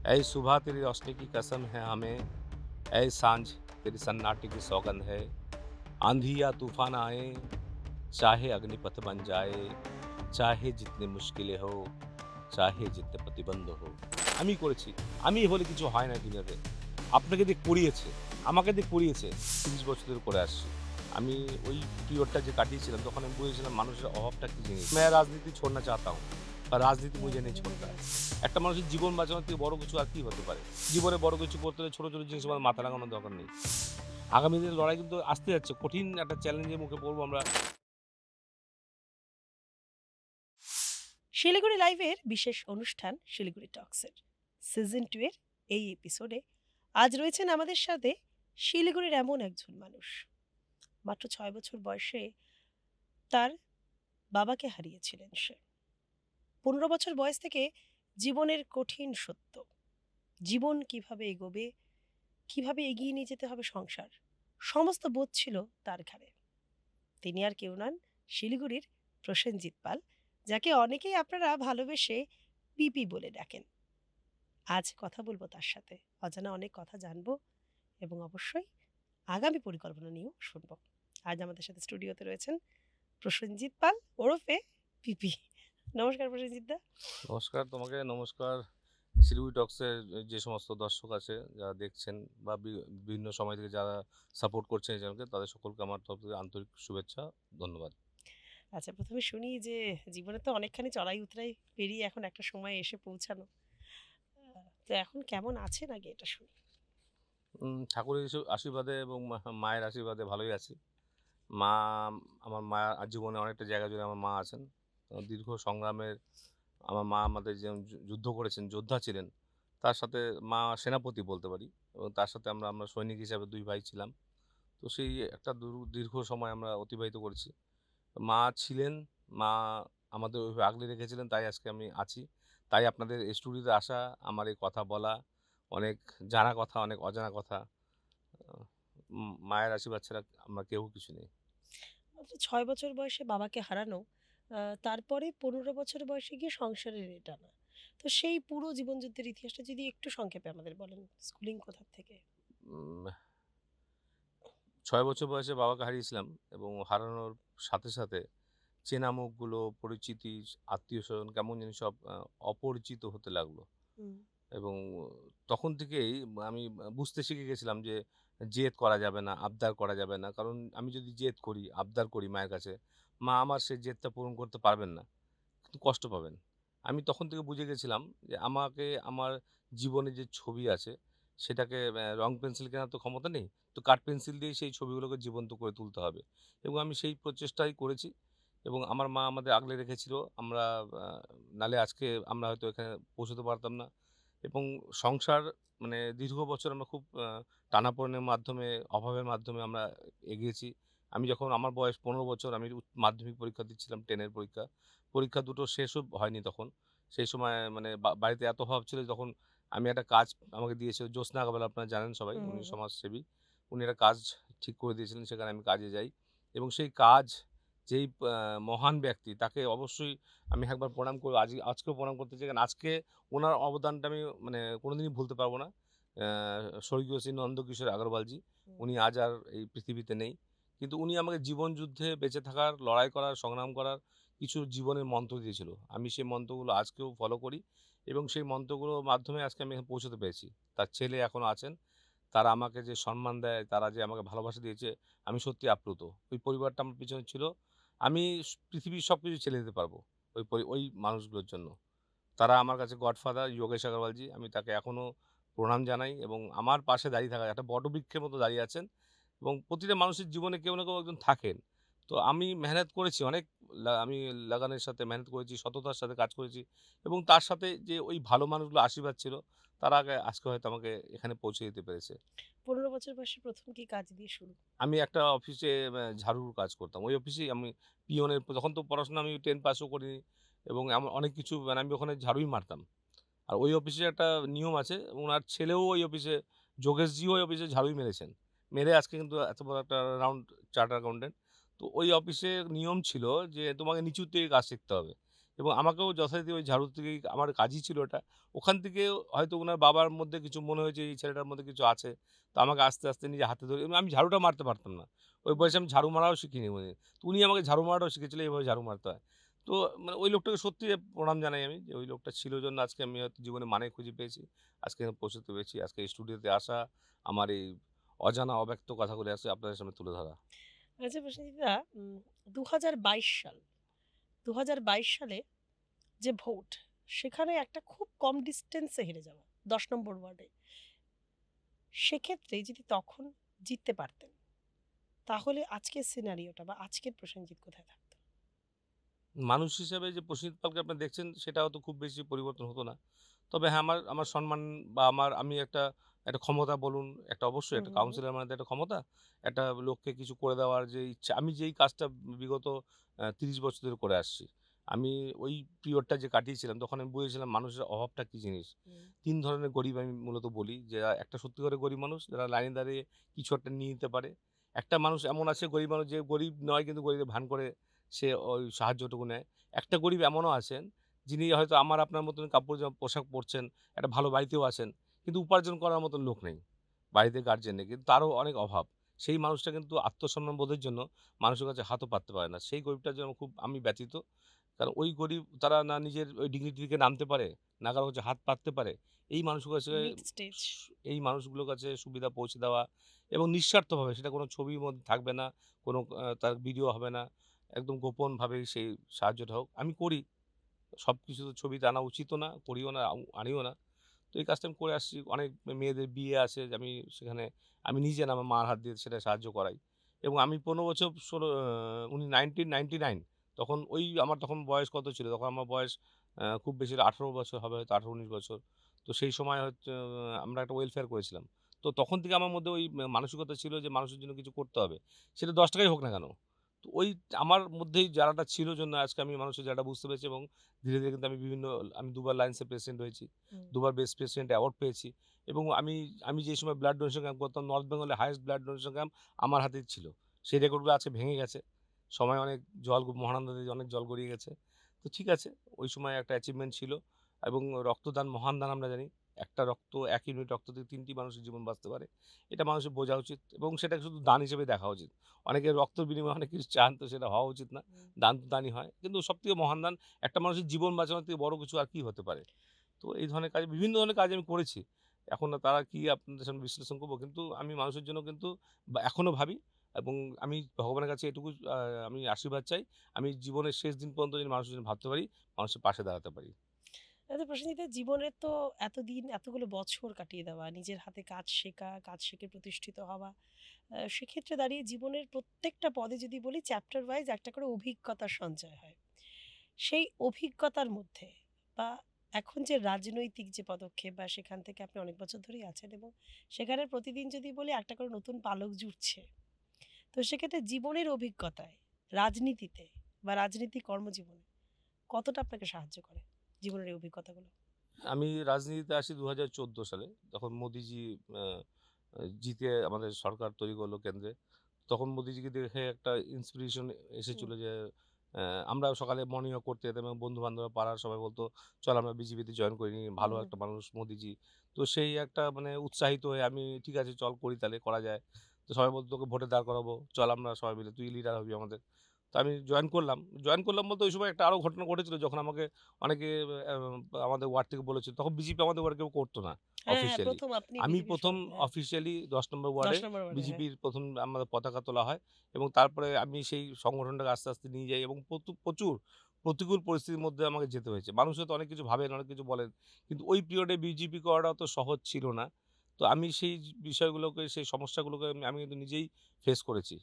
ऐ सुबह तेरी रोशनी की कसम है हमें, ऐ सांझ तेरी सन्नाटे की सौगंध है। आंधी या तूफान आए, चाहे अग्निपथ बन जाए, चाहे जितनी মুশকিলে हो, চাহে জিততে প্রতিবন্ধ হোক। আমি করেছি। আমি হলে কিছু হয় না দুনিয়াতে। আপনাকে দিয়ে করিয়েছে। আমাকে দিয়ে করিয়েছে। ৩০ বছর ধরে করে আসছি। আমি ওই পিরিয়ডটা যে কাটিয়েছিলাম তখন আমি বুঝেছিলাম মানুষের অভাবটা কি জিনিস। मैं राजनीति छोड़ना चाहता हूँ पर राजनीति मुझे नहीं বুঝতে छोड़ता है। পেরেছি। একটা মানুষের জীবন বাঁচানোর থেকে বড় কিছু আর কি হতে পারে? জীবনে বড় কিছু করতে হলে ছোট, ছোট জিনিস আমার মাথা লাগানোর দরকার নেই। আগামী দিনের লড়াই কিন্তু আসতে যাচ্ছে। কঠিন একটা চ্যালেঞ্জের মুখে পড়বো আমরা। শিলিগুড়ি লাইভের বিশেষ অনুষ্ঠান শিলিগুড়ি টক্সের সিজন 2 এর এই এপিসোডে আজ রয়েছেন আমাদের সাথে শিলিগুড়ির এমন একজন মানুষ। মাত্র 6 বছর বয়সে তার বাবাকে হারিয়েছিলেন সে। 15 বছর বয়স থেকে জীবনের কঠিন সত্য, জীবন কিভাবে এগোবে, কিভাবে এগিয়ে নিয়ে যেতে হবে সংসার, সমস্ত বোধ ছিল তার ঘাড়ে। তিনি আর কেউ নন, শিলিগুড়ির প্রসেনজিৎ পাল, যাকে অনেকেই আপনারা ভালোবেসে পিপি বলে ডাকেন। আজ কথা বলবো তার সাথে, অজানা অনেক কথা জানবো এবং অবশ্যই আগামী পরিকল্পনা নিয়েও শুনবো। আজ আমাদের সাথে স্টুডিওতে রয়েছেন প্রসেনজিৎ পাল ওরফে পিপি। নমস্কার প্রসেনজিৎ দা। নমস্কার তোমাকে, নমস্কার শিলিগুড়ি টক্সের যে সমস্ত দর্শক আছে যারা দেখছেন বা বিভিন্ন সময় থেকে যারা সাপোর্ট করছেন এই চ্যানেলকে তাদের সকলকে আমার তরফ থেকে আন্তরিক শুভেচ্ছা, ধন্যবাদ। আচ্ছা, প্রথমে শুনি যে জীবনে তো অনেকখানি চড়াই উতরাই পেরিয়ে এখন একটা সময় এসে পৌঁছানো, তো এখন কেমন আছেন আগে এটা শুনি। ঠাকুরের আশীর্বাদে এবং মায়ের আশীর্বাদে ভালোই আছি। মা, আমার মা জীবনে অনেকটা জায়গা জুড়ে আমার মা আছেন। দীর্ঘ সংগ্রামের আমার মা আমাদের যে যুদ্ধ করেছেন, যোদ্ধা ছিলেন। তার সাথে মা সেনাপতি বলতে পারি এবং তার সাথে আমরা সৈনিক হিসাবে ২ ভাই ছিলাম। তো সেই একটা দীর্ঘ সময় আমরা অতিবাহিত করেছি। মা ছিলেন, মা আমাদের ওইভাবে আগলে রেখেছিলেন, তাই আজকে আমি আছি। তাই আপনাদের এই স্টুডিওতে আসা, আমার এই কথা বলা, অনেক জানা কথা, অনেক অজানা কথা। আ মায়ের আশীর্বাদ ছাড়া আমরা কেউ কিছু নেই। মাত্র 6 বছর বয়সে বাবাকে হারানো, তারপরে 15 বছর বয়সে গিয়ে সংসারের টানা। তো সেই পুরো জীবনযুদ্ধের ইতিহাসটা যদি একটু সংক্ষেপে আমাদের বলেন, স্কুলিং কোথা থেকে? উম ৬ বছর বয়সে বাবাকে হারিয়েছিলাম এবং হারানোর সাথে, সাথে চেনা মুখগুলো, পরিচিতি, আত্মীয়স্বজন কেমন জানি সব অপরিচিত হতে লাগলো। হুম। এবং তখন থেকেই আমি বুঝতে শিখে গেছিলাম যে জেদ করা যাবে না, আবদার করা যাবে না। কারণ আমি যদি জেদ করি, আবদার করি মায়ের কাছে, মা আমার সেই জেদটা পূরণ করতে পারবেন না। কিন্তু কষ্ট পাবেন। আমি তখন থেকে বুঝে গেছিলাম যে আমাকে আমার জীবনে যে ছবি আছে সেটাকে রং পেন্সিল কেনার তো ক্ষমতা নেই। তো কাঠ পেন্সিল দিয়েই সেই ছবিগুলোকে জীবন্ত করে তুলতে হবে। এবং আমি সেই প্রচেষ্টাই করেছি এবং আমার মা আমাদের আগলে রেখেছিল। আমরা আ নাহলে আজকে আমরা হয়তো এখানে পৌঁছতে পারতাম না। এবং সংসার মানে দীর্ঘ বছর আমরা খুব টানাপোড়েনের মাধ্যমে, অভাবের মাধ্যমে আমরা এগিয়েছি। আমি যখন আমার বয়স ১৫ বছর আমি মাধ্যমিক পরীক্ষা দিচ্ছিলাম 10 এর পরীক্ষা। পরীক্ষা দুটো শেষও হয়নি তখন। সেই সময় মানে বাড়িতে এত অভাব ছিল তখন আমি একটা কাজ আমাকে দিয়েছিল জ্যোৎস্না আগরওয়াল আপনারা জানেন সবাই। হুম, উনি হুম, হুম। সমাজসেবী। উনি একটা কাজ ঠিক করে দিয়েছিলেন সেখানে আমি কাজে যাই। এবং সেই কাজ যেই মহান ব্যক্তি তাকে অবশ্যই আমি একবার প্রণাম করব। আজকেও প্রণাম করতে চাই। কারণ আজকে উনার অবদানটা আমি মানে কোনোদিনই ভুলতে পারব না। স্বর্গীয় শ্রী নন্দকিশোর আগরওয়ালজি। হুম। উনি আজ আর এই পৃথিবীতে নেই। কিন্তু উনি আমাকে জীবন যুদ্ধে বেঁচে থাকার, লড়াই করার, সংগ্রাম করার কিছু জীবনের মন্ত্র দিয়েছিল। আমি সেই মন্ত্রগুলো আজকেও ফলো করি এবং সেই মন্ত্রগুলোর মাধ্যমে আজকে আমি এখানে পৌঁছতে পেরেছি। তার ছেলে এখনো আছেন। তারা আমাকে যে সম্মান দেয়, তারা যে আমাকে ভালোবাসা দিয়েছে, আমি সত্যিই আপ্লুত। ওই পরিবারটা আমার পিছনে ছিল। আমি পৃথিবীর সবকিছু ছেড়ে দিতে পারব ওই মানুষগুলোর জন্য। তারা আমার কাছে গডফাদার যোগেশ আগরওয়ালজি। আমি তাকে এখনো প্রণাম জানাই এবং আমার পাশে দাঁড়িয়ে থাকা একটা বটবৃক্ষের মতো দাঁড়িয়ে আছেন এবং প্রতিটা মানুষের জীবনে কেউ না কেউ একজন থাকেন। তো আমি মেহনত করেছি অনেক, আমি লাগানের সাথে মেহনত করেছি, সততার সাথে কাজ করেছি এবং তার সাথে যে ওই ভালো মানুষগুলো আশীর্বাদ ছিল, তারা আজকে হয়তো আমাকে এখানে পৌঁছে দিতে পেরেছে। 15 বছর বয়সে প্রথম কি কাজ দিয়ে শুরু? আমি একটা অফিসে ঝাড়ুর কাজ করতাম। ওই অফিসেই আমি পিয়নের, তখন তো পড়াশোনা আমি 10 পাসও করিনি এবং এমন অনেক কিছু মানে আমি ওখানে ঝাড়ুই মারতাম। আর ওই অফিসে একটা নিয়ম আছে, উনার ছেলেও ওই অফিসে, যোগেশজিও ওই অফিসে ঝাড়ুই মেরেছেন। মেরে আজকে কিন্তু এত বড় একটা চার্টার্ড অ্যাকাউন্টেন্ট। তো ওই অফিসে নিয়ম ছিল যে তোমাকে নিচু থেকে কাজ শিখতে হবে এবং আমাকেও যথারীতি ওই ঝাড়ু থেকেই আমার কাজই ছিল ওটা। ওখান থেকে হয়তো উনার বাবার মধ্যে কিছু মনে হয়েছে এই ছেলেটার মধ্যে কিছু আছে। তো আমাকে আস্তে, আস্তে নিজে হাতে ধরে এবং আমি ঝাড়ুটা মারতে পারতাম না। ওই হুম। বয়সে আমি ঝাড়ু মারাও শিখিনি উনি। তো উনি আমাকে ঝাড়ু মারাটাও শিখিয়েছিলেন এভাবে ঝাড়ু মারতে হয়। তো মানে ওই লোকটাকে সত্যি প্রণাম জানাই আমি যে ওই লোকটা ছিল জন্য আজকে আমি হয়তো জীবনে মানে খুঁজে পেয়েছি। আজকে এখানে পৌঁছতে পেরেছি। আজকে এই স্টুডিওতে আসা, আমার এই অজানা অব্যক্ত কথাগুলো আজকে আপনাদের সামনে তুলে ধরা। আচ্ছা প্রসেনজিৎদা, ২০২২ সাল ২০২২ সালে যে ভোট, সেখানে একটা খুব কম ডিস্টেন্সে হেরে যাওয়া ১০ নম্বর ওয়ার্ডে। সেক্ষেত্রে যদি তখন জিততে পারতেন, তাহলে আজকের সিনারিওটা বা আজকের প্রসেনজিৎ কোথায় থাকতো? মানুষ হিসেবে যে প্রসেনজিৎ পালকে আপনি দেখছেন সেটা হয়তো খুব বেশি পরিবর্তন হতো না। তবে হ্যাঁ, আমার আমার সম্মান বা আমি একটা ক্ষমতা বলুন, একটা অবশ্যই হুম, একটা হুম, হুম। কাউন্সিলর মানে তো একটা ক্ষমতা। একটা লোককে কিছু করে দেওয়ার যে ইচ্ছা, আমি যেই কাজটা বিগত ৩০ বছর ধরে করে আসছি। আমি ওই পিরিয়ডটা যে কাটিয়েছিলাম তখন আমি বুঝেছিলাম মানুষের অভাবটা কি জিনিস। হুম। ৩ ধরনের গরিব আমি মূলত বলি যে একটা সত্যিকারের গরিব মানুষ যারা লাইনে দাঁড়িয়ে কিছু একটা নিয়ে নিতে পারে। একটা মানুষ এমন আছে গরিব মানুষ যে গরিব নয় কিন্তু গরিবের ভান করে সে ওই সাহায্যটুকু নেয়। একটা গরিব এমনও আছেন, যিনি হয়তো আমার আপনার মতন কাপড় জামা পোশাক পরছেন, একটা ভালো বাড়িতেও আছেন। কিন্তু উপার্জন করার মতন লোক নেই। বাড়িতে গার্জিয়ান নেই। কিন্তু তারও অনেক অভাব। সেই মানুষটা কিন্তু আত্মসম্মান বোধের জন্য মানুষের কাছে হাতও পাততে পারে না। সেই গরিবটার জন্য খুব আমি ব্যথিত। কারণ ওই গরিব তারা না নিজের ওই ডিগনিটি থেকে নামতে পারে, না কারো কাছে হাত পাততে পারে। এই মানুষগুলোর কাছে মিড স্টেজ। এই মানুষগুলোর কাছে সুবিধা পৌঁছে দেওয়া এবং নিঃস্বার্থভাবে সেটা কোনো ছবির মধ্যে থাকবে না, কোনো তার ভিডিও হবে না। একদম গোপনভাবেই সেই সাহায্যটা হোক। আমি করি। সবকিছু তো ছবিতে আনা উচিতও না, করিও না, আনিও না। তো এই কাজটা আমি করে আসছি। অনেক মেয়েদের বিয়ে আছে যে আমি সেখানে আমি নিজে না আমার মার হাত দিয়ে সেটা সাহায্য করাই। এবং আমি ১৫ বছর উনি 1999 তখন ওই আমার তখন বয়স কত ছিল? তখন আমার বয়স খুব বেশি হলে ১৮ বছর হবে হয়তো ১৮-১৯ বছর। তো সেই সময় হচ্ছে আমরা একটা ওয়েলফেয়ার করেছিলাম। তো তখন থেকে আমার মধ্যে ওই মানসিকতা ছিল যে মানুষের জন্য কিছু করতে হবে। সেটা ৳১০ হোক না কেন? তো ওই আমার মধ্যেই জায়গাটা ছিল জন্য আজকে আমি মানুষের জায়গাটা বুঝতে পেরেছি এবং ধীরে, ধীরে কিন্তু আমি ২ বার লায়ন্সের প্রেসিডেন্ট হয়েছি। হুম। ২ বার বেস্ট প্রেসিডেন্ট অ্যাওয়ার্ড পেয়েছি এবং আমি যে সময় ব্লাড ডোনেশন ক্যাম্প করতাম নর্থ বেঙ্গলের হাইয়েস্ট ব্লাড ডোনেশন ক্যাম্প আমার হাতেই ছিল। সেই রেকর্ডগুলো আজকে ভেঙে গেছে। সময় অনেক মহানন্দা নদীতে অনেক জল গড়িয়ে গেছে। তো ঠিক আছে, ওই সময় একটা অ্যাচিভমেন্ট ছিল এবং রক্তদান মহান দান আমরা জানি। একটা রক্ত ১ ইউনিট রক্ত দিয়ে ৩ টি মানুষের জীবন বাঁচতে পারে। এটা মানুষের বোঝা উচিত এবং সেটাকে শুধু দান হিসেবে দেখা উচিত। অনেকে রক্তের বিনিময়ে অনেক কিছু চান তো সেটা হওয়া উচিত না। হুম। দান তো দানই হয়। কিন্তু সবথেকে মহান দান একটা মানুষের জীবন বাঁচানোর থেকে বড় কিছু আর কি হতে পারে? তো এই ধরনের কাজ বিভিন্ন ধরনের কাজ আমি করেছি। এখন তারা কি আপনাদের সামনে বিশ্লেষণ করব। কিন্তু আমি মানুষের জন্য কিন্তু এখনো ভাবি এবং আমি ভগবানের কাছে এটুকু আমি আশীর্বাদ চাই। আমি জীবনের শেষ দিন পর্যন্ত যেন মানুষের জন্য ভাবতে পারি, মানুষের পাশে দাঁড়াতে পারি। আচ্ছা প্রসেনজিৎ, জীবনের তো এতদিন এতগুলো বছর কাটিয়ে দেওয়া, নিজের হাতে কাজ শেখা, কাজ শিখে প্রতিষ্ঠিত হওয়া। সেক্ষেত্রে দাঁড়িয়ে জীবনের প্রত্যেকটা পদে যদি বলি চ্যাপ্টার ওয়াইজ একটা করে অভিজ্ঞতার সঞ্চয় হয়। সেই অভিজ্ঞতার মধ্যে বা এখন যে রাজনৈতিক যে পদক্ষেপ বা সেখান থেকে আপনি অনেক বছর ধরেই আছেন এবং সেখানে প্রতিদিন যদি বলি একটা করে নতুন পালক জুটছে। তো সেক্ষেত্রে জীবনের অভিজ্ঞতায় রাজনীতিতে বা রাজনীতি কর্মজীবনে কতটা আপনাকে সাহায্য করে জীবনের এই অভিজ্ঞতাগুলো? আমি রাজনীতিতে আসি ২০১৪ সালে। তখন মোদিজি আ আ জিতে আমাদের সরকার তৈরি করল কেন্দ্রে। তখন মোদিজিকে দেখে একটা ইন্সপিরেশন হুম, এসেছিল যে অ্যা আমরা সকালে মর্নিং ওয়াক করতে যেতাম এবং বন্ধু-বান্ধবরা পাড়ার সবাই বলত, "চল আমরা বিজেপিতে জয়েন করি নি। হুম, ভালো হুম, একটা মানুষ মোদিজি।" তো সেই একটা মানে উৎসাহিত হয়ে আমি ঠিক আছে চল করি তাহলে করা যায়। তো সবাই বলত, "তোকে ভোটে দাঁড় করাবো। চল আমরা সবাই মিলে তুই লিডার হবি আমাদের।" তো আমি জয়েন করলাম। জয়েন করলাম বলতে ওই সময় একটা আরো ঘটনা ঘটেছিল যখন আমাকে অনেকে অ্যা আমাদের ওয়ার্ড থেকে বলেছিল। তখন বিজেপি আমাদের ওয়ার্ডে কেউ করত না হ্যাঁ, হ্যাঁ, অফিসিয়ালি। ১ম আপনি আমি বিজেপির ১ম হ্যাঁ, অফিসিয়ালি ১০ নম্বর ১০ ওয়ার্ডে নম্বর ওয়ার্ডে, হ্যাঁ। বিজেপির ১ম আমাদের পতাকা তোলা হয় এবং তারপরে আমি সেই সংগঠনটাকে আস্তে, আস্তে নিয়ে যাই এবং প্রচুর প্রতিকূল পরিস্থিতির মধ্যে আমাকে যেতে হয়েছে। মানুষ হয়তো অনেক কিছু ভাবেন, অনেক কিছু বলেন। কিন্তু ওই পিরিয়ডে বিজেপি করাটা অত সহজ ছিল না। তো আমি সেই বিষয়গুলোকে, সেই সমস্যাগুলোকে আমি কিন্তু নিজেই ফেস করেছি।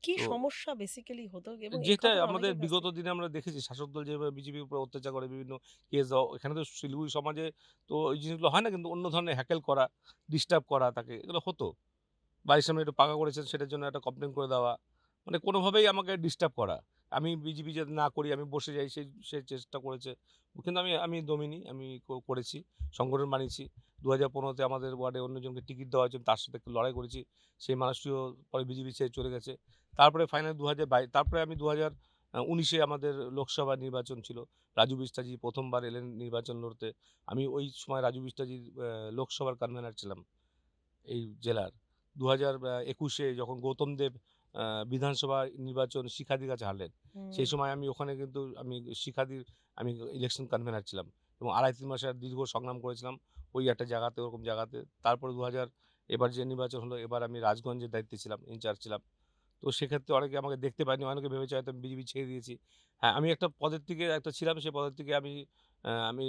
কি তো সমস্যা বেসিক্যালি হতো এবং এই যেটা কথাটা আমাদের অনেকের কাছ বিগত থেকে দিনে আমরা দেখেছি শাসক দল যেভাবে বিজেপির উপর অত্যাচার করে বিভিন্ন কেস দেওয়া, এখানে তো শিলিগুড়ি সমাজে তো ওই জিনিসগুলো হয় না কিন্তু অন্য ধরনের হ্যাকেল করা, ডিস্টার্ব করা তাকে এগুলো হতো। বাড়ির সামনে একটু পাকা করেছেন সেটার জন্য একটা কমপ্লেইন করে দেওয়া। মানে কোনোভাবেই আমাকে ডিস্টার্ব করা। আমি বিজেপি যাতে না করি, আমি বসে যাই সে চেষ্টা করেছে। কিন্তু আমি দমিনি। আমি করেছি। সংগঠন বানিয়েছি। ২০১৫ তে আমাদের ওয়ার্ডে অন্যজনকে টিকিট দেওয়া হয়েছিল। তার সাথে একটু লড়াই করেছি। সেই মানুষটিও পরে বিজেপি ছেড়ে চলে গেছে। তারপরে ফাইনালি তারপরে আমি 19-এ আমাদের লোকসভা নির্বাচন ছিল। রাজু বিস্টাজি ১ম বার এলেন নির্বাচন লড়তে। আমি ওই সময় রাজু বিস্টাজির লোকসভার কনভেনর ছিলাম এই জেলার। ২০২১-এ যখন গৌতম দেব আ বিধানসভা নির্বাচন শিখাদির কাছে হারলেন, হুম। সেই সময় আমি ওখানে কিন্তু শিখাদির আমি ইলেকশন কনভেনর ছিলাম এবং ২.৫-৩ মাসের দীর্ঘ সংগ্রাম করেছিলাম ওই একটা জায়গাতে, ওরকম জায়গাতে। তারপরে এবার যে নির্বাচন হলো, এবার আমি রাজগঞ্জের দায়িত্বে ছিলাম, ইনচার্জ ছিলাম। তো সেক্ষেত্রে অনেকে আমাকে দেখতে পায়নি। অনেকে ভেবেছে হয়তো আমি বিজেপি ছেড়ে দিয়েছি। হ্যাঁ, আমি একটা পদের থেকে একটা ছিলাম, সেই পদের থেকে আমি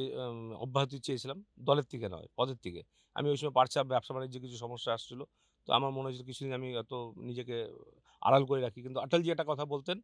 অব্যাহতি চেয়েছিলাম। দলের থেকে নয়, পদের থেকে। আমি ওই সময় ব্যবসা-বাণিজ্যে কিছু সমস্যা আসছিল। তো আমার মনে হয়েছিল কিছুদিন আমি এত নিজেকে আড়াল করে রাখি। কিন্তু অটলজি একটা কথা বলতেন,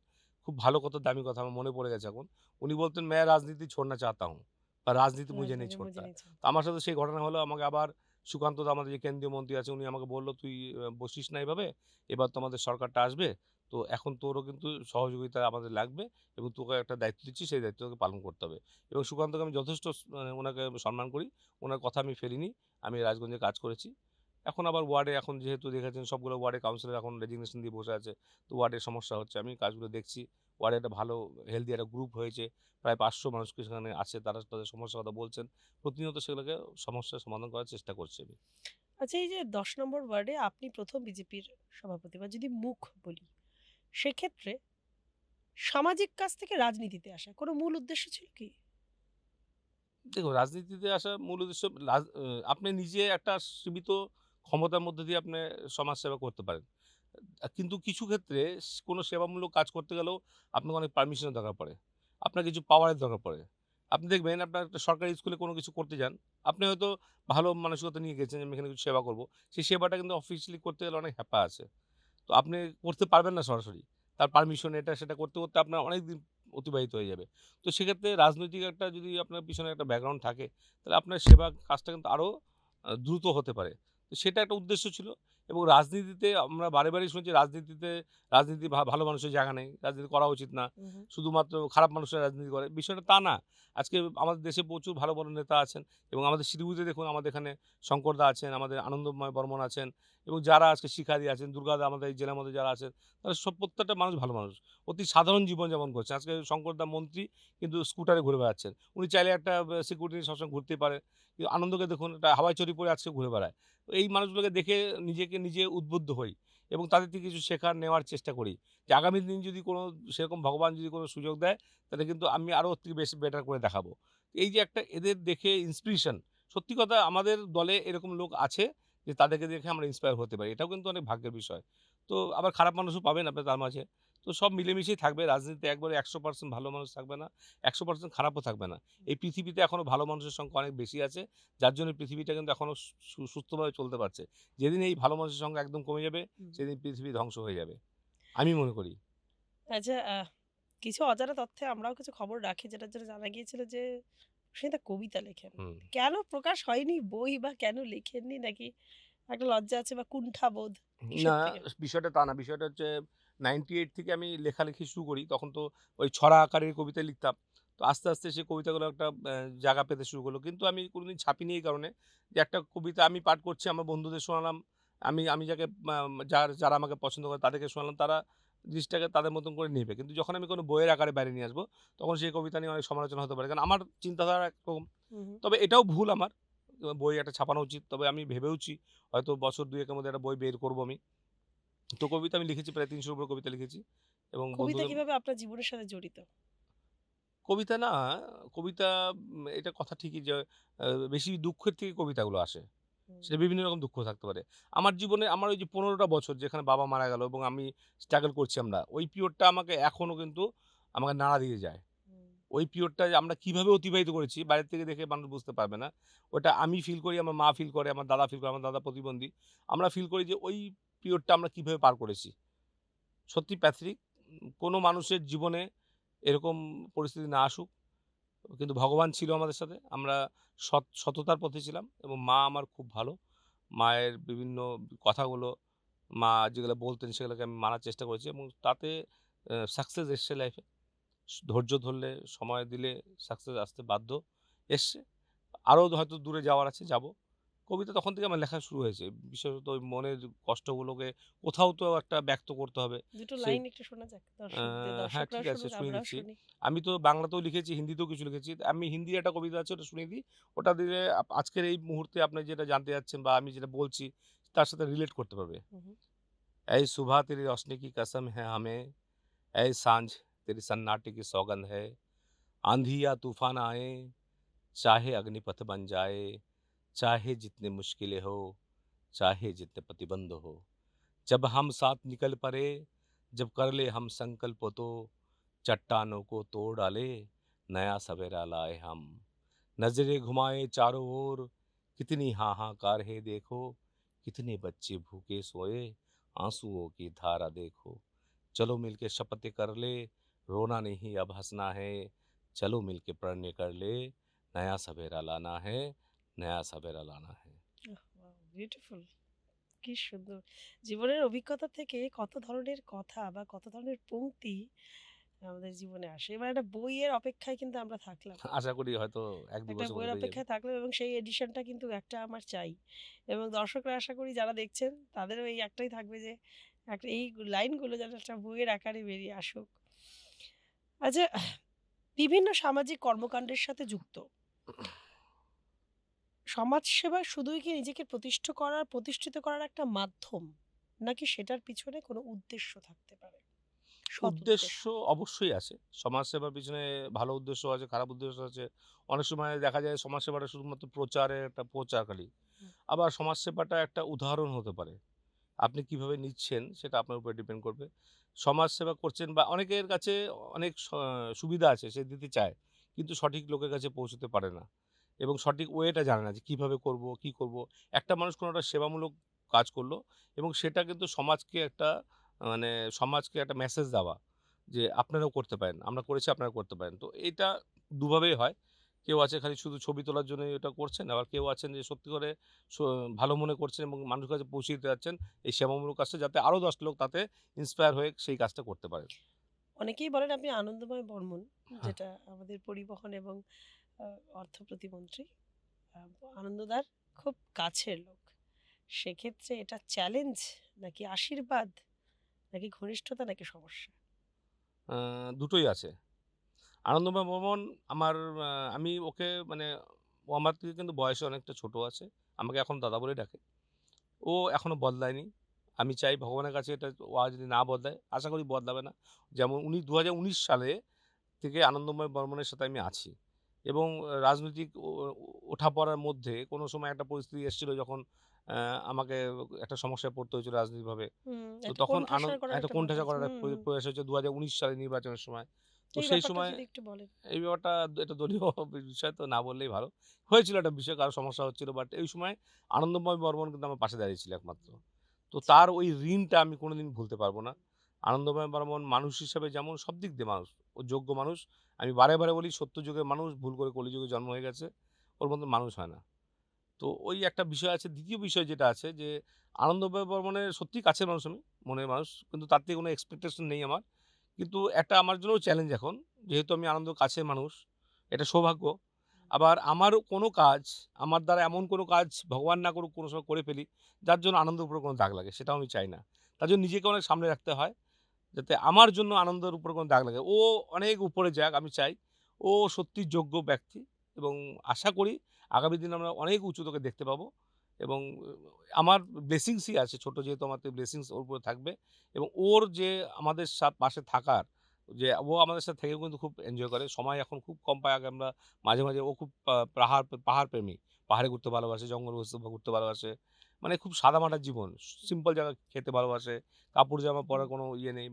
খুব ভালো কথা, দামি কথা আমার মনে পড়ে গেছে এখন। উনি বলতেন, "मैं রাজনীতি छोड़ना चाहता हूँ" বা "রাজনীতি मुझे नहीं রাজনীতি বুঝে छोड़ता"। নিয়েছেন। তো আমার সাথে সেই ঘটনা হলো। আমাকে আবার সুকান্ত দা, আমাদের যে কেন্দ্রীয় মন্ত্রী আছে, উনি আমাকে বলল, "তুই বসিস না এভাবে। এবার তো আমাদের সরকারটা আসবে। তো এখন তোরও কিন্তু সহযোগিতা আমাদের লাগবে এবং তোকে একটা দায়িত্ব দিচ্ছি, সেই দায়িত্ব তোকে পালন করতে হবে।" এবং সুকান্তকে আমি যথেষ্ট মানে ওনাকে সম্মান করি। ওনার কথা আমি ফেলিনি। আমি রাজগঞ্জে কাজ করেছি। এখন আবার ওয়ার্ডে, এখন যেহেতু দেখেছেন সবগুলো ওয়ার্ডে কাউন্সিলর এখন রেজিগনেশন দিয়ে বসে আছে। তো ওয়ার্ডের সমস্যা হচ্ছে। আমি কাজগুলো দেখছি। ওয়ার্ডে একটা ভালো হেলথি একটা গ্রুপ হয়েছে। প্রায় ৫০০ মানুষকে সেখানে আছে। তারা তাদের সমস্যার কথা বলছেন। প্রতিনিয়ত সেগুলোকে সমস্যার সমাধান করার চেষ্টা করছি আমি। আচ্ছা, এই যে ১০ নম্বর ওয়ার্ডে আপনি ১ম বিজেপির সভাপতি বা যদি মুখ বলি, সেক্ষেত্রে সামাজিক কাজ থেকে রাজনীতিতে আসা কোনো মূল উদ্দেশ্য ছিল কি? দেখুন, রাজনীতিতে আসার মূল উদ্দেশ্য আপনি নিজে একটা সীমিত ক্ষমতার মধ্যে দিয়ে আপনি সমাজসেবা করতে পারেন। কিন্তু কিছু ক্ষেত্রে কোনো সেবামূলক কাজ করতে গেলেও আপনাকে অনেক পারমিশনের দরকার পড়ে। আপনার কিছু পাওয়ারের দরকার পড়ে। আপনি দেখবেন আপনার একটা সরকারি স্কুলে কোনো কিছু করতে যান। আপনি হয়তো ভালো মানসিকতা নিয়ে গেছেন যে আমি এখানে কিছু সেবা করব। সেই সেবাটা কিন্তু অফিসিয়ালি করতে গেলে অনেক হ্যাপা আছে। তো আপনি করতে পারবেন না সরাসরি। তার পারমিশন এটা সেটা করতে আপনার অনেকদিন অতিবাহিত হয়ে যাবে। তো সেক্ষেত্রে রাজনৈতিক একটা যদি আপনার পিছনে একটা ব্যাকগ্রাউন্ড থাকে, তাহলে আপনার সেবা কাজটা কিন্তু আরো দ্রুত হতে পারে। তো সেটা একটা উদ্দেশ্য ছিল এবং রাজনীতিতে আমরা বারে শুনছি রাজনীতি ভালো মানুষের জায়গা নেই। রাজনীতি করা উচিত না। হু, হু। শুধুমাত্র খারাপ মানুষরা রাজনীতি করে। বিষয়টা তা না। আজকে আমাদের দেশে প্রচুর ভালো, ভালো নেতা আছেন এবং আমাদের শিলিগুড়িতে দেখুন, আমাদের এখানে শঙ্করদা আছেন, আমাদের আনন্দময় বর্মণ আছেন এবং যারা আজকে শিখারি আছেন, দুর্গাদা আমাদের এই জেলার মধ্যে যারা আছেন, তারা প্রত্যেকটা মানুষ ভালো মানুষ। অতি সাধারণ জীবনযাপন করছেন। আজকে শঙ্করদা মন্ত্রী, কিন্তু স্কুটারে ঘুরে বেড়াচ্ছেন। উনি চাইলে একটা সিকিউরিটি নিয়ে সবসময় ঘুরতেই পারে। কিন্তু আনন্দকে দেখুন, একটা হাওয়াই চটি পরে আজকে ঘুরে বেড়ায়। তো এই মানুষগুলোকে দেখে নিজেকে নিজে উদ্বুদ্ধ হই এবং তাদের থেকে কিছু শেখার, নেওয়ার চেষ্টা করি। যে আগামী দিন যদি কোনো সেরকম ভগবান যদি কোনো সুযোগ দেয়, তাহলে কিন্তু আমি আরো ওর থেকে বেশি বেটার করে দেখাবো। এই যে একটা এদের দেখে ইন্সপিরেশন, সত্যি কথা আমাদের দলে এরকম লোক আছে যে তাদেরকে দেখে আমরা ইন্সপায়ার হতে পারি। এটাও কিন্তু অনেক ভাগ্যের বিষয়। তো আবার খারাপ মানুষও পাবেন আপনি তার মাঝে। তো সব মিলেমিশেই থাকবে। রাজনীতিতে একবারে ১০০% ভালো মানুষ থাকবে না, ১০০% খারাপও থাকবে না। এই পৃথিবীতে এখনো ভালো মানুষের সংখ্যা অনেক বেশি আছে। যার জন্য পৃথিবীটা কিন্তু এখনো সুস্থভাবে চলতে পারছে। যেদিন এই ভালো মানুষের সংখ্যা একদম কমে যাবে, হুম। সেদিন পৃথিবী ধ্বংস হয়ে যাবে। আমি মনে করি। আচ্ছা, কিছু অজানা তথ্যে আমরাও কিছু খবর রাখি যেটার জন্য জানা গিয়েছিল যে সুস্মিতা কবিতা লেখেন। হুম। কেন প্রকাশ হয়নি বই বা কেন লেখেননি, নাকি একটা লজ্জা আছে বা কুণ্ঠাবোধ না, কিসের থেকে? বিষয়টা তা না। বিষয়টা হচ্ছে 98 থেকে আমি লেখালেখি শুরু করি। তখন তো ওই ছড়া আকারের কবিতা লিখতাম। তো আস্তে সেই কবিতাগুলো একটা জায়গা পেতে শুরু করলো। কিন্তু আমি কোনোদিন ছাপিনি এই কারণে যে একটা কবিতা আমি পাঠ করছি, আমার বন্ধুদের শোনালাম। আমি আমি যাকে যারা আমাকে পছন্দ করে তাদেরকে শোনালাম। তারা জিনিসটাকে তাদের মতন করে নেবে। কিন্তু যখন আমি কোনো বইয়ের আকারে বাইরে নিয়ে আসবো, তখন সেই কবিতা নিয়ে অনেক সমালোচনা হতে পারে। কারণ আমার চিন্তাধারা একরকম। হুম, হুম। তবে এটাও ভুল আমার। বই একটা ছাপানো উচিত। তবে আমি ভেবেওছি হয়তো বছর ২ একের মধ্যে একটা বই বের করব আমি। তো কবিতা আমি লিখেছি, প্রায় ৩০০ র উপরে কবিতা লিখেছি এবং কবিতা বন্ধুদের কিভাবে আপনার জীবনের সাথে জড়িত? কবিতা না, কবিতা এটা কথা ঠিকই যে আ বেশি দুঃখের থেকে কবিতাগুলো আসে। হুম। সেটা বিভিন্ন রকম দুঃখ থাকতে পারে। আমার জীবনে আমার ওই যে ১৫ টা বছর যেখানে বাবা মারা গেল এবং আমি স্ট্রাগল করছি আমরা, ওই পিরিয়ডটা আমাকে এখনো কিন্তু আমাকে নাড়া দিয়ে যায়। হুম। ওই পিরিয়ডটা যে আমরা কিভাবে অতিবাহিত করেছি বাইরে থেকে দেখে মানুষ বুঝতে পারবে না। ওটা আমি ফিল করি, আমার মা ফিল করে, আমার দাদা ফিল করে, আমার দাদা প্রতিবন্ধী। আমরা ফিল করি যে ওই পিরিয়ডটা আমরা কিভাবে পার করেছি। সত্যি প্যাথেটিক। কোনো মানুষের জীবনে এরকম পরিস্থিতি না আসুক। কিন্তু ভগবান ছিল আমাদের সাথে। আমরা সততার পথে ছিলাম এবং মা আমার খুব ভালো। মায়ের বিভিন্ন কথাগুলো মা যেগুলো বলতেন সেগুলোকে আমি মানার চেষ্টা করেছি এবং তাতে সাকসেস এসছে লাইফে। ধৈর্য ধরলে, সময় দিলে সাকসেস আসতে বাধ্য। এসছে। আরও হয়তো দূরে যাওয়ার আছে, যাবো। কবিতা তখন থেকে আমার লেখা শুরু হয়েছে। বিশেষত ওই মনের কষ্টগুলোকে কোথাও তো একটা ব্যক্ত করতে হবে। দুটো সেই লাইন একটু শোনা যাক আ দর্শকদের, হ্যাঁ, দর্শকরাও ঠিক আছে, শুনুক, শুনিয়ে আমরাও দিচ্ছি। শুনি। আমি তো বাংলাতেও লিখেছি, হিন্দিতেও কিছু লিখেছি। আমি হিন্দির একটা কবিতা আছে, ওটা শুনিয়ে দিই। ওটা দিলে আজকের এই মুহূর্তে আপনি যেটা জানতে চাচ্ছেন বা আমি যেটা বলছি তার সাথে রিলেট করতে পারবে। হুম, হুম। ऐ सुबह तेरी रोशनी की कसम है हमें, ऐ सांझ तेरी सन्नाटे की सौगंध है। आंधी या तूफान आए, चाहे अग्निपथ बन जाए, चाहे जितनी मुश्किलें हो, चाहे जितने प्रतिबंध हो, जब हम साथ निकल पड़े, जब कर ले हम संकल्प तो चट्टानों को तोड़ डाले, नया सवेरा लाए हम। नजरें घुमाए चारों ओर, कितनी हाहाकार है देखो, कितने बच्चे भूखे सोए, आंसुओं की धारा देखो। चलो मिलके शपथ कर ले, रोना नहीं अब हंसना है। चलो मिलके प्रण कर ले, नया सवेरा लाना है, नया सवेरा लाना है। বিউটিফুল, কি সুন্দর। জীবনের অভিজ্ঞতা থেকে কত ধরনের কথা বা কত ধরনের পংক্তি আমাদের জীবনে আসে। এবার একটা বইয়ের অপেক্ষায় কিন্তু আমরা থাকলাম। আশা করি হয়তো ১-২ একটা বছর মধ্যে বইয়ের পেয়ে যাবেন। অপেক্ষায় থাকলাম এবং সেই এডিশনটা কিন্তু একটা আমার চাই। এবং দর্শকরা আশা করি যারা দেখছেন তাদেরও এই একটাই থাকবে যে একটা এই লাইনগুলো যেন একটা বইয়ের আকারে বেরিয়ে আসুক। আচ্ছা, বিভিন্ন সামাজিক কর্মকাণ্ডের সাথে যুক্ত সমাজসেবা শুধুই কি নিজেকে প্রতিষ্ঠিত করার একটা মাধ্যম? নাকি সেটার পিছনে কোনো উদ্দেশ্য থাকতে পারে? সৎ উদ্দেশ্য উদ্দেশ্য? অবশ্যই আছে। সমাজসেবার পিছনে ভালো উদ্দেশ্য আছে, খারাপ উদ্দেশ্য আছে। অনেক সময় দেখা যায় সমাজসেবাটা শুধুমাত্র প্রচারের একটা প্রচার খালি। হুম, আবার সমাজসেবাটা একটা উদাহরণ হতে পারে। আপনি কিভাবে নিচ্ছেন সেটা আপনার উপরে ডিপেন্ড করবে। সমাজসেবা করছেন বা অনেকের কাছে অনেক সুবিধা আছে, সে দিতে চায়। কিন্তু সঠিক লোকের কাছে পৌঁছতে পারে না এবং সঠিক ওয়েটা জানে না যে কিভাবে করব, কি করব। একটা মানুষ কোনো একটা সেবামূলক কাজ করলো এবং সেটা কিন্তু সমাজকে একটা মানে সমাজকে একটা মেসেজ দেওয়া যে আপনারাও করতে পারেন। আমরা করেছি, আপনারা করতে পারেন। তো এইটা দুভাবেই হয়। কেউ আছে খালি শুধু ছবি তোলার জন্যই এটা করছেন। আবার কেউ আছেন যে সত্যি করে স ভালো মনে করছেন এবং মানুষের কাছে পৌঁছে দিতে যাচ্ছেন এই সেবামূলক কাজটা, যাতে আরো ১০ লোক তাতে ইন্সপায়ার হয়ে সেই কাজটা করতে পারেন। অনেকেই বলেন আপনি আনন্দময় বর্মন, হ্যাঁ। যেটা আমাদের পরিবহন এবং আ অর্থ প্রতিমন্ত্রী আ আনন্দদার খুব কাছের লোক। সেক্ষেত্রে এটা চ্যালেঞ্জ নাকি আশীর্বাদ নাকি ঘনিষ্ঠতা নাকি সমস্যা? আ দুটোই আছে। আনন্দময় বর্মন আমার আ আমি ওকে মানে ও আমার থেকে কিন্তু বয়সে অনেকটা ছোট আছে। আমাকে এখন দাদা বলেই ডাকে। ও এখনো বদলায়নি। আমি চাই ভগবানের কাছে এটা ও আর যদি না বদলায়, আশা করি বদলাবে না। যেমন ২০১৯ সালে থেকে আনন্দময় বর্মনের সাথে আমি আছি এবং রাজনৈতিক ওঠাপড়ার মধ্যে কোনো সময় একটা পরিস্থিতি এসেছিল যখন আ আমাকে একটা সমস্যায় পড়তে হয়েছিল রাজনৈতিকভাবে। হুম, তো একটা তখন কোণঠাসা করার একটা একটা ব্যাপার কোণঠাসা আছে। করার একটা হুম, হুম। প্রয়াস হয়েছে ২০১৯ সালের নির্বাচনের সময়। তো এই সেই ব্যাপারটা সময় যদি একটু বলেন। এই ব্যাপারটা এটা দলীয় বিষয়, তো না বললেই ভালো। হয়েছিল একটা বিষয়, কারো সমস্যা হচ্ছিল। বাট এই সময় আনন্দময় বর্মন কিন্তু আমার পাশে দাঁড়িয়েছিল একমাত্র। তো আচ্ছা। তার ওই ঋণটা আমি কোনোদিন ভুলতে পারব না। আনন্দময় বর্মন মানুষ হিসেবে যেমন সব দিক দিয়ে মানুষ, ও যোগ্য মানুষ। আমি বারে, বারে বলি সত্য যুগের মানুষ ভুল করে কলিযুগে জন্ম হয়ে গেছে। ওর মতন মানুষ হয় না। তো ওই একটা বিষয় আছে। ২য় বিষয় যেটা আছে যে আনন্দময় বর্মনের সত্যিই কাছের মানুষ আমি, মনের মানুষ। কিন্তু তার থেকে কোনো এক্সপেকটেশন নেই আমার। কিন্তু একটা আমার জন্যও চ্যালেঞ্জ এখন। যেহেতু আমি আনন্দর কাছের মানুষ, এটা সৌভাগ্য। আবার আমারও কোনো কাজ, আমার দ্বারা এমন কোনো কাজ ভগবান না করুক কোনো সময় করে ফেলি, যার জন্য আনন্দের উপরে কোনো দাগ লাগে, সেটাও আমি চাই না। তার জন্য নিজেকে অনেক সামলে রাখতে হয়, যাতে আমার জন্য আনন্দের উপরে কোনো দাগ লাগে। ও অনেক উপরে যাক আমি চাই। ও সত্যিই যোগ্য ব্যক্তি এবং আশা করি আগামী দিনে আমরা অনেক উঁচু তাকে দেখতে পাবো এবং আমার ব্লেসিংসই আছে। ছোট যেহেতু আমার তো ব্লেসিংস ওর উপরে থাকবে এবং ওর যে আমাদের পাশে থাকার যে ও আমাদের সাথে থেকেও কিন্তু খুব এনজয় করে। সময় এখন খুব কম পাই। আগে আমরা মাঝে, মাঝে ও খুব পাহাড় প্রেমী। পাহাড়ে ঘুরতে ভালোবাসে, জঙ্গলে ঘুরতে ভালোবাসে। মানে খুব সাদামাটা জীবন। সিম্পল জায়গায় খেতে ভালোবাসে। কাপড় জামা হুম। পরার কোনো ইয়ে নেই।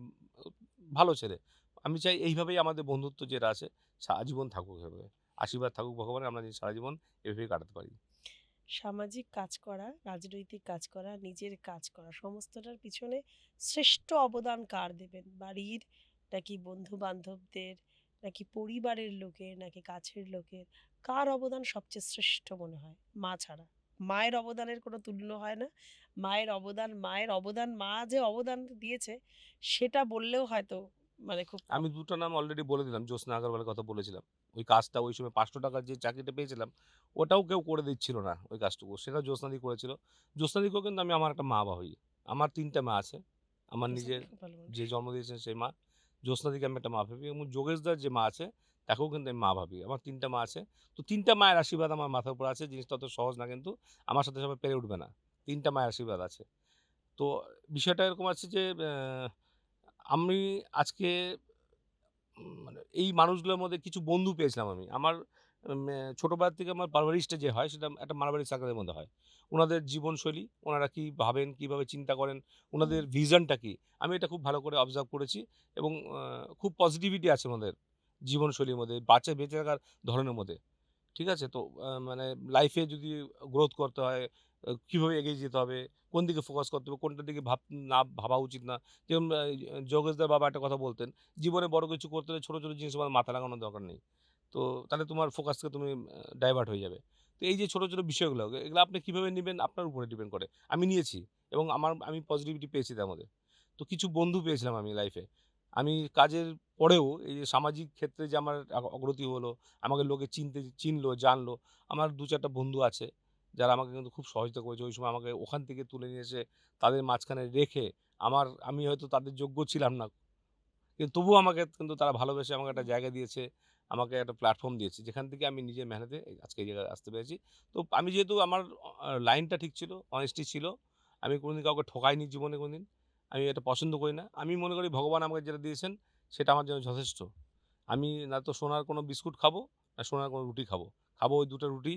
ভালো ছেলে। আমি চাই এইভাবেই আমাদের বন্ধুত্ব যেটা আছে আজীবন থাকুক এভাবে। আশীর্বাদ থাকুক ভগবানের, আমরা যেন সারা জীবন এভাবেই কাটাতে পারি। সামাজিক কাজ করা, রাজনৈতিক কাজ করা, নিজের কাজ করা সমস্তটার পিছনে শ্রেষ্ঠ অবদান কার দেবেন? বাড়ির নাকি বন্ধু-বান্ধবদের নাকি পরিবারের লোকের নাকি কাছের লোকের? কার অবদান সবচেয়ে শ্রেষ্ঠ মনে হয়? মা ছাড়া। মায়ের অবদানের কোনো তুল্য হয় না। মায়ের অবদান মা যে অবদান দিয়েছে সেটা বললেও হয়তো মানে খুব কম। আমি ২ টা নাম অলরেডি বলে দিলাম। জ্যোৎস্না আগরওয়ালের কথা বলেছিলাম। ওই কাজটা ওই সময় ৳৫০০ যে চাকরিটা পেয়েছিলাম, ওটাও কেউ করে দিচ্ছিল না ওই কাজটুকু। সেটা জ্যোৎস্নাদি করেছিল। জ্যোৎস্নাদিকেও কিন্তু আমি আমার একটা মা ভাবি। আমার ৩ টে মা আছে। আমার নিজের খুব ভালো মানুষ। যে জন্ম দিয়েছেন সেই মা, জ্যোৎস্নাদিকে আমি একটা মা ভাবি এবং যোগেশদার যে মা আছে, তাকেও কিন্তু আমি মা ভাবি। আমার ৩ টা মা আছে। তো ৩ টা মায়ের আশীর্বাদ আমার মাথার উপর আছে। জিনিসটা অত সহজ না কিন্তু। আমার সাথে সবাই পেরে উঠবে না। ৩ টা মায়ের আশীর্বাদ আছে। তো বিষয়টা এরকম আছে যে আমি আজকে মানে এই মানুষগুলোর মধ্যে কিছু বন্ধু পেয়েছিলাম আমি। আমার ছোটবেলা থেকে আমার পারভারিশটা যে হয় সেটা একটা মারবাড়ি সার্কেলের মধ্যে হয়। উনাদের জীবনশৈলী, উনারা কি ভাবেন, কিভাবে চিন্তা করেন, হুম, উনাদের ভিশনটা কি? আমি এটা খুব ভালো করে অবজার্ভ করেছি এবং খুব পজিটিভিটি আছে উনাদের জীবনশৈলীর মধ্যে, বেঁচে থাকার ধরনের মধ্যে। ঠিক আছে? তো মানে লাইফে যদি গ্রোথ করতে হয়, কিভাবে এগিয়ে যেতে হবে, কোন দিকে ফোকাস করতে হবে, কোনটার দিকে না ভাবা উচিত না। যেরকম যোগেশদার বাবা একটা কথা বলতেন, "জীবনে বড় কিছু করতে হলে ছোট, ছোট জিনিসে তোমার মাথা লাগানোর দরকার নেই। তো তাহলে তোমার ফোকাস থেকে তুমি ডাইভার্ট হয়ে যাবে।" তো এই যে ছোট, ছোট বিষয়গুলো, এগুলো আপনি কিভাবে নিবেন আপনার উপরে ডিপেন্ড করে। আমি নিয়েছি এবং আমি পজিটিভিটি পেয়েছি তার মধ্যে। তো কিছু বন্ধু পেয়েছিলাম আমি লাইফে। আমি কাজের পরেও এই যে সামাজিক ক্ষেত্রে যে আমার অগ্রতি হলো, আমাকে লোকে চিনলো, জানলো। আমার ২-৪ টা বন্ধু আছে, যারা আমাকে কিন্তু খুব সহযোগিতা করেছে। ওই সময় আমাকে ওখান থেকে তুলে নিয়ে এসে তাদের মাঝখানে রেখে আমি হয়তো তাদের যোগ্য ছিলাম না। কিন্তু তবুও আমাকে কিন্তু তারা ভালোবেসে আমাকে একটা হুম। জায়গা দিয়েছে, আমাকে একটা প্ল্যাটফর্ম দিয়েছে। যেখান থেকে আমি নিজের মেহনতে আজকে এই জায়গায় আসতে পেরেছি। তো আমি যেহেতু আমার লাইনটা ঠিক ছিল, অনেস্টি ছিল। আমি কোনোদিন কাউকে ঠকাইনি জীবনে কোনোদিন। আমি এটা পছন্দ করি না। আমি মনে করি ভগবান আমাকে যেটা দিয়েছেন সেটা আমার জন্য যথেষ্ট। আমি না তো সোনার কোনো বিস্কুট খাবো, না সোনার কোনো রুটি খাবো। খাবো ওই ২ টা রুটি।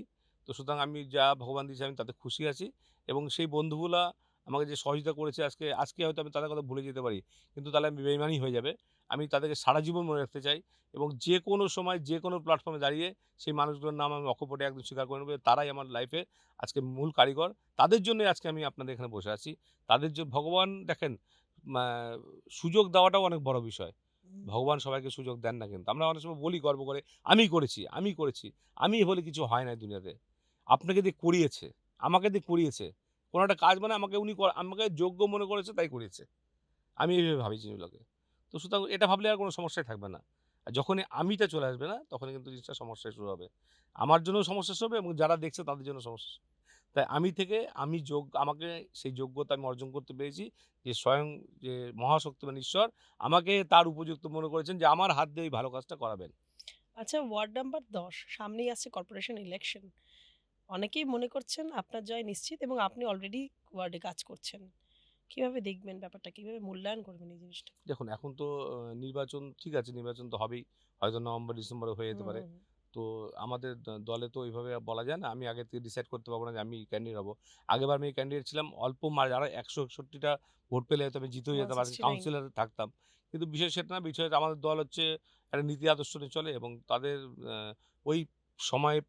তো সুতরাং আমি যা ভগবান দিয়েছে আমি তাতে খুশি আছি এবং সেই বন্ধুগুলা আমাকে যে সহযোগিতা করেছে আজকে হয়তো আমি তাদের কথা ভুলে যেতে পারি। কিন্তু তাহলে আমি বেইমানি হয়ে যাবে। আমি তাদেরকে সারা জীবন মনে রাখতে চাই এবং যেকোনো সময় যেকোনো প্ল্যাটফর্মে দাঁড়িয়ে সেই মানুষগুলোর নাম আমি অকপটে একদম স্বীকার করে নেব। তারাই আমার লাইফে আজকে মূল কারিগর। তাদের জন্যই আজকে আমি আপনাদের এখানে বসে আছি। ভগবান দেখেন মা সুযোগ দেওয়াটাও অনেক বড় বিষয়। হুম। ভগবান সবাইকে সুযোগ দেন না কিন্তু। আমরা অনেক সময় বলি গর্ব করে, "আমি করেছি, আমি করেছি।" আমি বলে কিছু হয় না এই দুনিয়াতে। আপনাকে দিয়ে করিয়েছে, আমাকে দিয়ে করিয়েছে। কোনো একটা কাজ মানে আমাকে যোগ্য মনে করেছে তাই করিয়েছে। আমি এইভাবে ভাবি জিনিসগুলোকে। তো সুতরাং এটা ভাবলে আর কোনো সমস্যাই থাকবে না। আর যখনই আমিটা চলে আসবে না, তখনই কিন্তু জিনিসটা সমস্যায় শুরু হবে। আমার জন্যও সমস্যা শুরু হবে এবং যারা দেখছে তাদের জন্য সমস্যা। তাই আমি থেকে আমি আমাকে সেই যোগ্যতা আমি অর্জন করতে পেরেছি যে স্বয়ং যে মহাশক্তিমান ঈশ্বর আমাকে তার উপযুক্ত মনে করেছেন যে আমার হাত দিয়ে এই ভালো কাজটা করাবেন। আচ্ছা, ওয়ার্ড নাম্বার ১০ সামনেই আসছে কর্পোরেশন ইলেকশন। অনেকেই মনে করছেন আপনার জয় নিশ্চিত এবং আপনি অলরেডি ওয়ার্ডে কাজ করছেন। কিভাবে দেখবেন ব্যাপারটা? কিভাবে মূল্যায়ন করবেন এই জিনিসটা? দেখুন এখন তো নির্বাচন ঠিক আছে, নির্বাচন তো হবেই। হয়তো নভেম্বর, ডিসেম্বরে হয়ে যেতে হুম, পারে। হুম, তো আমাদের দলে তো ওইভাবে বলা যায় না। আমি আগে থেকে ডিসাইড করতে পারব না যে আমি ক্যান্ডিডেট হব। আগেরবার আমি ক্যান্ডিডেট ছিলাম অল্প যারা ১৬১ টা ভোট পেলে হয়তো আমি জিতেও যেতাম। আর 169 কাউন্সিলরে থাকতাম। কিন্তু বিষয় সেটা না। বিষয় হচ্ছে আমাদের দল হচ্ছে একটা নীতি আদর্শ নিয়ে চলে এবং তাদের আ ওই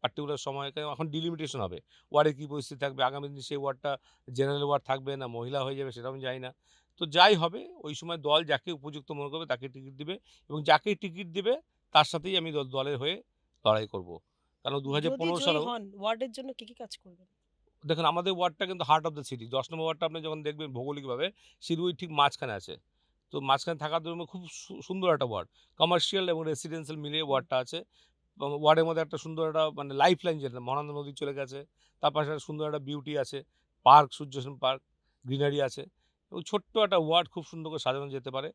পার্টিকুলার সময়কে এখন ডিলিমিটেশন হবে। ওয়ার্ডে কি পরিস্থিতি থাকবে, আগামী দিনে সেই ওয়ার্ডটা জেনারেল ওয়ার্ড থাকবে না মহিলা হয়ে যাবে সেটাও আমি জানি না। তো যাই হবে ওই সময় দল যাকে উপযুক্ত মনে করবে তাকে টিকিট দিবে এবং যাকে টিকিট দিবে তার সাথেই আমি দলের হয়ে লড়াই করব। কারণ যদি ২০১৫ জয়ী সালেও হন, ওয়ার্ডের জন্য কি কাজ করবেন? দেখুন আমাদের ওয়ার্ডটা কিন্তু হার্ট অফ দ্য সিটি। ১০ নম্বর ওয়ার্ডটা আপনি যখন দেখবেন ভৌগোলিকভাবে শিলিগুড়ির ঠিক মাঝখানে আছে। তো মাঝখানে থাকার জন্য খুব সুন্দর একটা ওয়ার্ড। কমার্শিয়াল এবং রেসিডেন্সিয়াল মিলিয়ে হুম। ওয়ার্ডটা আছে। ওয়ার্ডের মধ্যে একটা সুন্দর একটা মানে লাইফ লাইন যেটা মহানন্দা নদী চলে গেছে। তার পাশে একটা সুন্দর একটা বিউটি আছে। পার্ক, সূর্যসেন পার্ক, গ্রিনারি আছে এবং ছোট্ট একটা ওয়ার্ড খুব সুন্দর করে সাজানো যেতে পারে।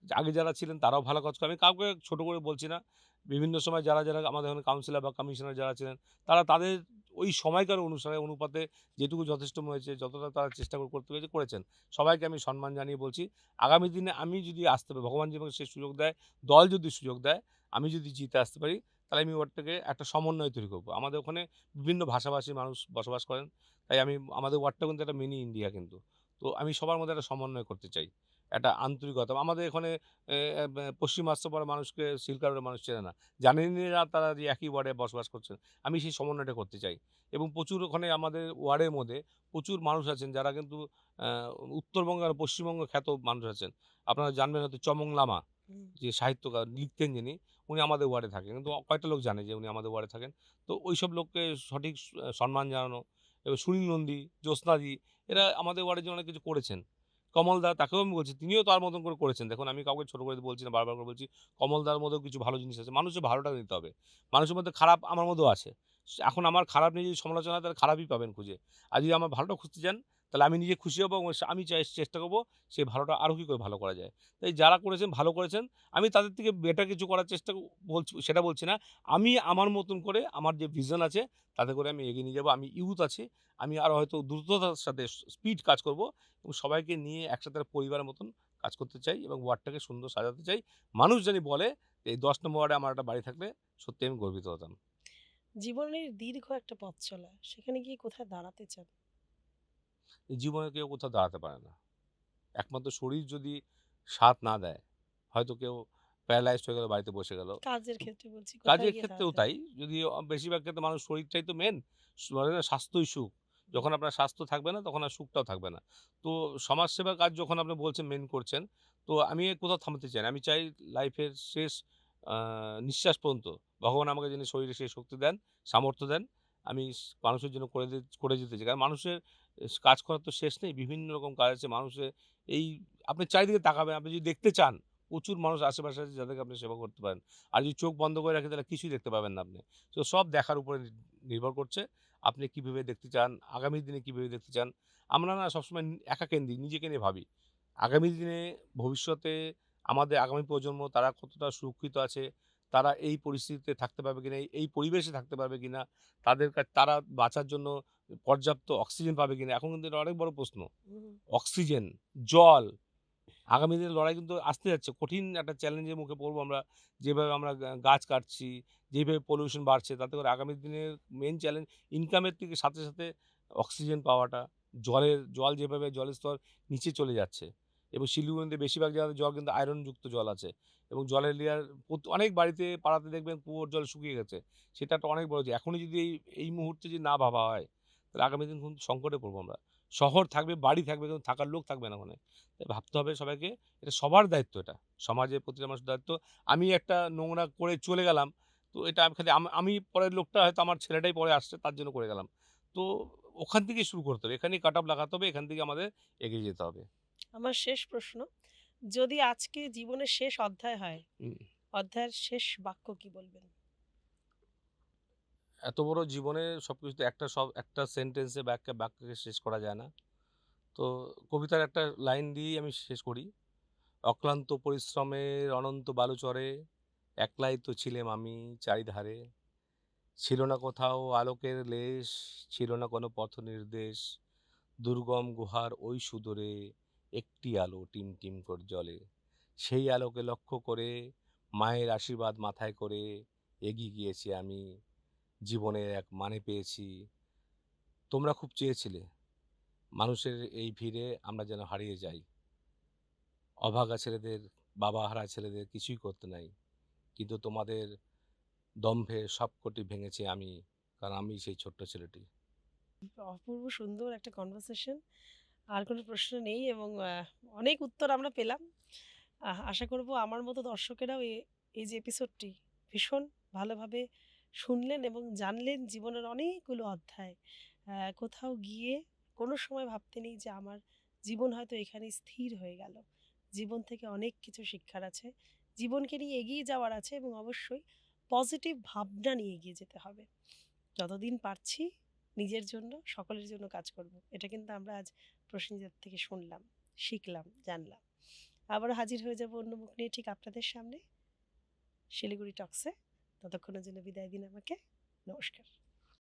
আগে যারা ছিলেন তারাও ভালো কাজ করে। আমি কাউকে ছোট করে বলছি না। বিভিন্ন সময় যারা আমাদের এখানে কাউন্সিলর বা কমিশনার যারা ছিলেন, তারা তাদের ওই সময়কার অনুপাতে যেটুকু যথেষ্ট মনে হয়েছে, যতটা তারা চেষ্টা করে করতে পেরেছে করেছেন। সবাইকে আমি সম্মান জানিয়ে বলছি, আগামী দিনে আমি যদি আসতে পারি, ভগবান যদি আমাকে সেই সুযোগ দেয়, দল যদি সুযোগ দেয়, আমি যদি জিতে আসতে পারি, তাহলে আমি ওয়ার্ডটাকে একটা সমন্বয় তৈরি করব। আমাদের ওখানে বিভিন্ন ভাষাভাষীর মানুষ বসবাস করেন। তাই আমাদের ওয়ার্ডটা কিন্তু একটা মিনি ইন্ডিয়া কিন্তু। তো আমি সবার মধ্যে একটা সমন্বয় করতে চাই। একটা আন্তরিকতা। আমাদের এখানে এ এ বে পশ্চিম আস্তাপাড়ার মানুষকে সিলকারোরের মানুষ চেনে না। জানেনই না তারা যে একই ওয়ার্ডে বসবাস করছেন। আমি সেই সমন্বয়টা করতে চাই। এবং প্রচুর ওখানে আমাদের ওয়ার্ডের মধ্যে প্রচুর মানুষ আছেন যারা কিন্তু আ উত্তরবঙ্গ আর পশ্চিমবঙ্গ খ্যাত মানুষ আছেন। আপনারা জানবেন হয়তো চমং লামা হুম। যে সাহিত্যকার লিখতেন যিনি, উনি আমাদের ওয়ার্ডে থাকেন। কিন্তু কয়েকটা লোক জানে যে উনি আমাদের ওয়ার্ডে থাকেন। তো ওইসব লোককে সঠিক সম্মান জানানো এবং সুনীল নন্দী, জ্যোৎস্নাদি এরা আমাদের ওয়ার্ডের জন্য অনেক কিছু করেছেন। কমলদা তাকেও আমি বলছি, তিনিও তার মতন করে করেছেন। দেখুন আমি কাউকে ছোট করে বলছি না, বারবার করে বলছি, কমলদার মধ্যেও কিছু ভালো জিনিস আছে। মানুষের ভালোটা নিতে হবে। মানুষের মধ্যে খারাপ আমার মধ্যেও আছে। এখন আমার খারাপ নিয়ে যদি সমালোচনা হয় তাহলে খারাপই পাবেন খুঁজে। আর যদি আমার ভালোটা খুঁজতে চান তাহলে আমি নিজে খুশি হব এবং আমি চেষ্টা করব সেই ভালোটা আরো কি করে ভালো করা যায়। তাই যারা করেছেন ভালো করেছেন। আমি তাদের থেকে বেটার কিছু করার চেষ্টা বলছি সেটা বলছি না। আমি আমার মতন করে আমার যে ভিশন আছে তাতে করে আমি এগিয়ে নিয়ে যাবো। আমি ইউথ আছি। আমি আরো হয়তো দ্রুততার সাথে স্পিড কাজ করব এবং সবাইকে নিয়ে একসাথে পরিবারের মতন কাজ করতে চাই এবং ওয়ার্ডটাকে সুন্দর সাজাতে চাই। মানুষ জানি বলে যে এই ১০ নম্বর ওয়ার্ডে আমার একটা বাড়ি থাকলে সত্যি আমি গর্বিত হতাম। জীবনের দীর্ঘ একটা পথ চলা, সেখানে গিয়ে কোথায় দাঁড়াতে চান? এই জীবনে কেউ কোথাও দাঁড়াতে পারে না। একমাত্র শরীর যদি সাথ না দেয়, হয়তো কেউ প্যারালাইজড হয়ে গেল, বাড়িতে বসে গেল। কাজের ক্ষেত্রে বলছি, কোথায় কাজের গিয়ে ক্ষেত্রেও দাঁড়াতে তাই। চান? যদি বেশিরভাগ ক্ষেত্রে মানুষ শরীরটাই তো মেইন। বলে না স্বাস্থ্যই সুখ। হুম। যখন আপনার স্বাস্থ্য থাকবে না তখন আর সুখটাও থাকবে না। তো সমাজসেবার কাজ যখন আপনি বলছেন মেইন করছেন, তো আমি কোথাও থামতে চাই না। আমি চাই লাইফের শেষ আ নিঃশ্বাস পর্যন্ত ভগবান আমাকে যিনি শরীরে সেই শক্তি দেন, সামর্থ্য দেন, আমি মানুষের জন্য করে যেতে চাই। কারণ মানুষের কাজ করার তো শেষ নেই। বিভিন্ন রকম কাজ আছে। মানুষের এই আপনি চারিদিকে তাকাবেন, আপনি যদি দেখতে চান, প্রচুর মানুষ আশেপাশে আছে যাদেরকে আপনি সেবা করতে পারেন। আর যদি চোখ বন্ধ করে রাখেন তাহলে কিছুই দেখতে পাবেন না আপনি। তো সব দেখার উপরে নির্ভর করছে। আপনি কিভাবে দেখতে চান, আগামী দিনে কিভাবে দেখতে চান। আমরা না সবসময় একাকেন্দ্রিক নিজেকে নিয়ে ভাবি। আগামী দিনে ভবিষ্যতে আমাদের আগামী প্রজন্ম তারা কতটা সুরক্ষিত আছে, তারা এই পরিস্থিতিতে থাকতে পারবে কিনা, এই পরিবেশে থাকতে পারবে কিনা, তারা বাঁচার জন্য পর্যাপ্ত অক্সিজেন পাবে কিনা। এখন কিন্তু এটা অনেক বড় প্রশ্ন। হুম। অক্সিজেন, জল আগামী দিনের লড়াই কিন্তু আসতে যাচ্ছে। কঠিন একটা চ্যালেঞ্জের মুখে পড়বো আমরা। যেভাবে আমরা গাছ কাটছি, যেভাবে পলিউশন বাড়ছে, তাতে করে আগামী দিনের মেইন চ্যালেঞ্জ ইনকামের থেকে সাথে, সাথে অক্সিজেন পাওয়াটা, জল যেভাবে জলের স্তর নিচে চলে যাচ্ছে এবং শিলিগুড়িতে বেশিরভাগ জায়গাতে জল কিন্তু আয়রনযুক্ত জল আছে এবং জলের লেয়ার অনেক বাড়িতে, পাড়াতে দেখবেন কুয়োর জল শুকিয়ে গেছে। সেটা একটা অনেক বড় যে এখনই যদি এই মুহূর্তে যদি না ভাবা হয়, তাহলে আগামী দিন কিন্তু সংকটে পড়বো আমরা। শহর থাকবে, বাড়ি থাকবে কিন্তু থাকার লোক থাকবে না ওখানে। তাই ভাবতে হবে সবাইকে, এটা সবার দায়িত্ব এটা। সমাজের প্রতিটা মানুষের দায়িত্ব। আমি একটা নোংরা করে চলে গেলাম, তো এটা আমি খালি আমি পরের লোকটা হয়তো আমার ছেলেটাই পরে আসছে তার জন্য করে গেলাম। তো ওখান থেকেই শুরু করতে হবে। এখানেই কাট অফ লাগাতে হবে, এখান থেকে আমাদের এগিয়ে যেতে হবে। আমার শেষ প্রশ্ন, যদি আজকে জীবনের শেষ অধ্যায় হয়, হুম, অধ্যায়ের শেষ বাক্য কি বলবেন? এত বড় জীবনে সবকিছু তো একটা সেন্টেন্সে বাক্যে শেষ করা যায় না। তো কবিতার একটা লাইন দিয়েই আমি শেষ করি। অক্লান্ত পরিশ্রমের অনন্ত বালুচরে একলাই তো ছিলেম আমি চারিধারে। ছিল না কোথাও আলোকের লেশ, ছিল না কোনো পথনির্দেশ। দুর্গম গুহার ওই সুদূরে একটি আলো টিমটিম করে জ্বলে। সেই আলোকে লক্ষ্য করে মায়ের আশীর্বাদ মাথায় করে এগিয়ে গিয়েছি আমি। জীবনের এক মানে পেয়েছি। তোমরা খুব চেয়েছিলে মানুষের এই ভিড়ে আমরা যেন হারিয়ে যাই। অভাগা ছেলেদের, বাবাহারা ছেলেদের কিছুই করতে নাই। কিন্তু তোমাদের দম্ভে সবকটি ভেঙেছি আমি, কারণ আমি সেই ছোট্ট ছেলেটি। অপূর্ব সুন্দর একটা কনভারসেশন। আর কোনো প্রশ্ন নেই এবং অনেক উত্তর আমরা পেলাম। আশা করব আমার মতো দর্শকেরাও এই যে এপিসোডটি ভীষণ ভালোভাবে শুনলেন এবং জানলেন জীবনের অনেকগুলো অধ্যায়। কোথাও গিয়ে কোনো সময় ভাবতে নেই যে আমার জীবন হয়তো এখানেই স্থির হয়ে গেল। জীবন থেকে অনেক কিছু শিক্ষার আছে। জীবনকে নিয়ে এগিয়ে যাওয়ার আছে এবং অবশ্যই পজিটিভ ভাবনা নিয়ে এগিয়ে যেতে হবে। যতদিন পারছি নিজের জন্য, সকলের জন্য কাজ করব। এটা কিন্তু আমরা আজ প্রসেনজিৎ থেকে শুনলাম, শিখলাম, জানলাম। আবারও হাজির হয়ে যাব অন্য মুখ নিয়ে ঠিক আপনাদের সামনে শিলিগুড়ি টক্সে। ততক্ষণের জন্য বিদায় দিন আমাকে। নমস্কার।